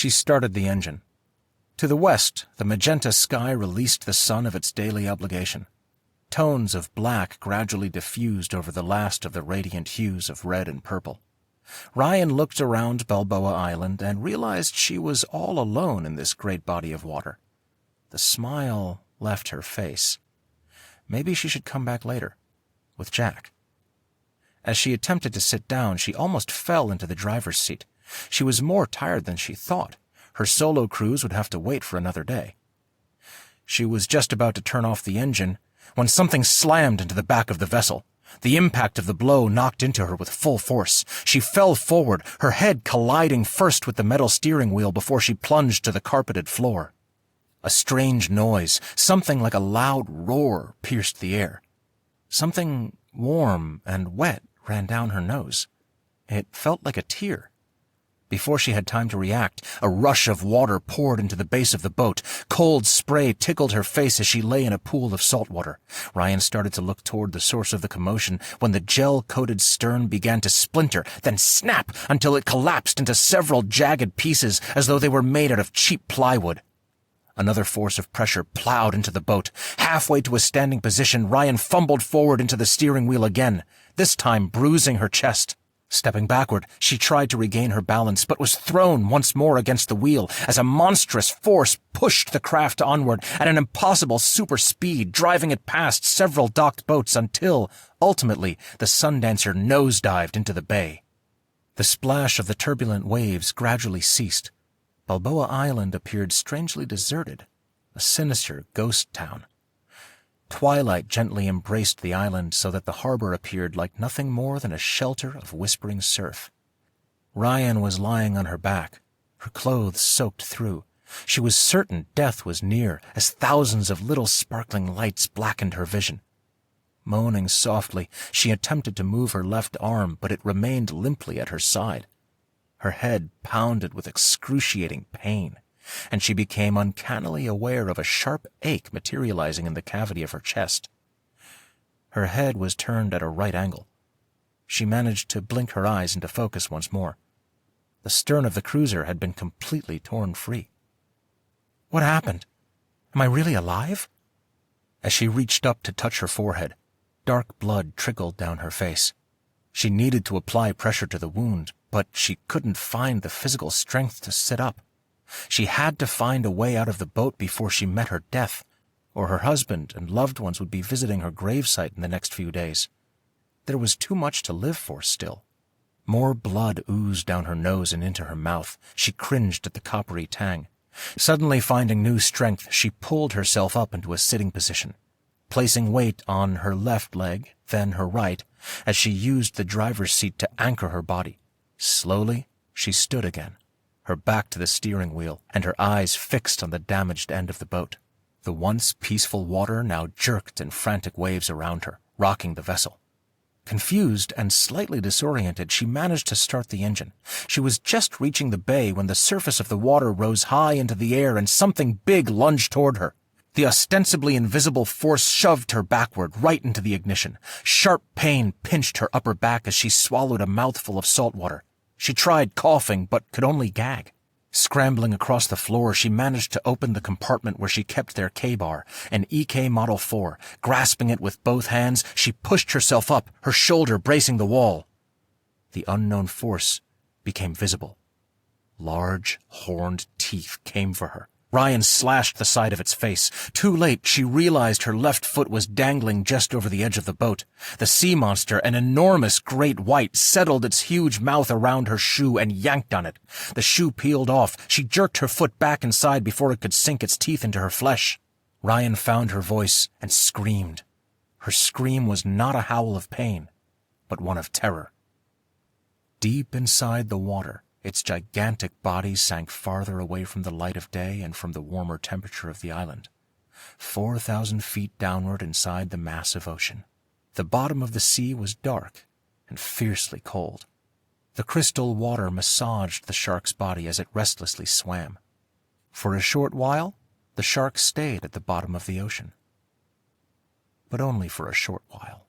She started the engine. To the west, the magenta sky released the sun of its daily obligation. Tones of black gradually diffused over the last of the radiant hues of red and purple. Rian looked around Balboa Island and realized she was all alone in this great body of water. The smile left her face. Maybe she should come back later, with Jack. As she attempted to sit down, she almost fell into the driver's seat. She was more tired than she thought. Her solo cruise would have to wait for another day. She was just about to turn off the engine when something slammed into the back of the vessel. The impact of the blow knocked into her with full force. She fell forward, her head colliding first with the metal steering wheel before she plunged to the carpeted floor. A strange noise, something like a loud roar, pierced the air. Something warm and wet ran down her nose. It felt like a tear. Before she had time to react, a rush of water poured into the base of the boat. Cold spray tickled her face as she lay in a pool of salt water. Rian started to look toward the source of the commotion when the gel-coated stern began to splinter, then snap until it collapsed into several jagged pieces as though they were made out of cheap plywood. Another force of pressure plowed into the boat. Halfway to a standing position, Rian fumbled forward into the steering wheel again, this time bruising her chest. Stepping backward, she tried to regain her balance, but was thrown once more against the wheel as a monstrous force pushed the craft onward at an impossible super speed, driving it past several docked boats until, ultimately, the Sundancer nosedived into the bay. The splash of the turbulent waves gradually ceased. Balboa Island appeared strangely deserted, a sinister ghost town. Twilight gently embraced the island so that the harbor appeared like nothing more than a shelter of whispering surf. Rian was lying on her back, her clothes soaked through. She was certain death was near as thousands of little sparkling lights blackened her vision. Moaning softly, she attempted to move her left arm, but it remained limply at her side. Her head pounded with excruciating pain, and she became uncannily aware of a sharp ache materializing in the cavity of her chest. Her head was turned at a right angle. She managed to blink her eyes into focus once more. The stern of the cruiser had been completely torn free. What happened? Am I really alive? As she reached up to touch her forehead, dark blood trickled down her face. She needed to apply pressure to the wound, but she couldn't find the physical strength to sit up. She had to find a way out of the boat before she met her death, or her husband and loved ones would be visiting her gravesite in the next few days. There was too much to live for still. More blood oozed down her nose and into her mouth. She cringed at the coppery tang. Suddenly finding new strength, she pulled herself up into a sitting position, placing weight on her left leg, then her right, as she used the driver's seat to anchor her body. Slowly, she stood again, her back to the steering wheel and her eyes fixed on the damaged end of the boat. The once peaceful water now jerked in frantic waves around her, rocking the vessel. Confused and slightly disoriented, she managed to start the engine. She was just reaching the bay when the surface of the water rose high into the air and something big lunged toward her. The ostensibly invisible force shoved her backward, right into the ignition. Sharp pain pinched her upper back as she swallowed a mouthful of salt water. She tried coughing, but could only gag. Scrambling across the floor, she managed to open the compartment where she kept their K-bar, an EK Model 4. Grasping it with both hands, she pushed herself up, her shoulder bracing the wall. The unknown force became visible. Large, horned teeth came for her. Rian slashed the side of its face. Too late, she realized her left foot was dangling just over the edge of the boat. The sea monster, an enormous great white, settled its huge mouth around her shoe and yanked on it. The shoe peeled off. She jerked her foot back inside before it could sink its teeth into her flesh. Rian found her voice and screamed. Her scream was not a howl of pain, but one of terror. Deep inside the water, its gigantic body sank farther away from the light of day and from the warmer temperature of the island, 4,000 feet downward inside the massive ocean. The bottom of the sea was dark and fiercely cold. The crystal water massaged the shark's body as it restlessly swam. For a short while, the shark stayed at the bottom of the ocean. But only for a short while.